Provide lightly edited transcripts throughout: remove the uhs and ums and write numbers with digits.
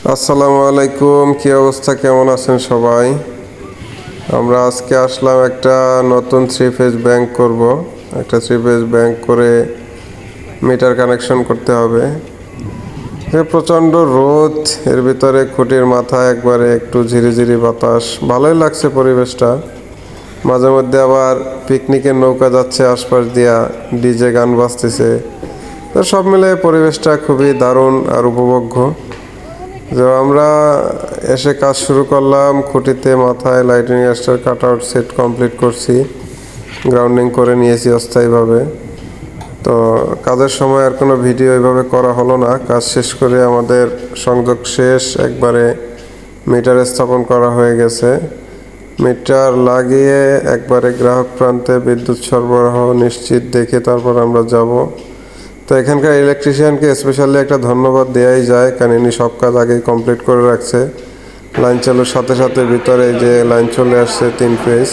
আসসালামু আলাইকুম, কি অবস্থা, কেমন আছেন সবাই? আমরা আজকে আসলাম একটা নতুন থ্রি ফেজ ব্যাংক করব। একটা থ্রি ফেজ ব্যাংক করে মিটার কানেকশন করতে হবে। প্রচণ্ড রোদ, এর ভিতরে খুঁটির মাথায় একবারে একটু ঝিরিঝিরি বাতাস, ভালোই লাগছে পরিবেশটা। মাঝে মধ্যে আবার পিকনিকের নৌকা যাচ্ছে আশপাশ দিয়া, ডিজে গান বাজতেছে। তো সব মিলে পরিবেশটা খুবই দারুণ আর উপভোগ্য। যে আমরা এসে কাজ শুরু করলাম, খুঁটিতে মাথায় lighting arrester cut out set complete করছি, গ্রাউন্ডিং করে নিয়েছি অস্থায়ীভাবে। তো কাজের সময় আর কোনো ভিডিও এইভাবে করা হলো না। কাজ শেষ করে আমাদের সংযোগ শেষ, একবারে মিটার স্থাপন করা হয়ে গেছে। মিটার লাগিয়ে একবারে গ্রাহক প্রান্তে বিদ্যুৎ সরবরাহ নিশ্চিত দেখে তারপর আমরা যাব। তো এখানকার ইলেকট্রিশিয়ানকে স্পেশালি একটা ধন্যবাদ দেওয়াই যায়, কারণ ইনি সব কাজ আগেই কমপ্লিট করে রাখছে। লাইন চালুর সাথে সাথে ভিতরে যে লাইন চলে আসছে 3 ফেজ,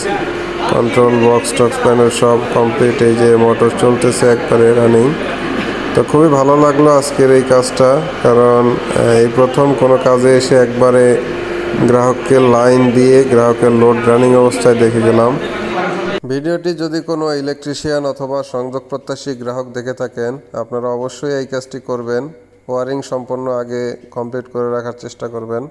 কন্ট্রোল বক্স টক্স প্যানেল সব কমপ্লিট। এই যে মোটর চলতেছে একবারে রানিং। তো খুবই ভালো লাগলো আজকের এই কাজটা, কারণ এই প্রথম কোনো কাজে এসে একবারে গ্রাহককে লাইন দিয়ে গ্রাহকের লোড রানিং অবস্থায় দেখে গেলাম। ভিডিওটি যদি কোনো ইলেকট্রিশিয়ান অথবা সংযোগ প্রত্যাশী গ্রাহক দেখে থাকেন, আপনারা অবশ্যই এই কাজটি করবেন। ওয়ারিং সম্পূর্ণ আগে কমপ্লিট করে রাখার চেষ্টা করবেন।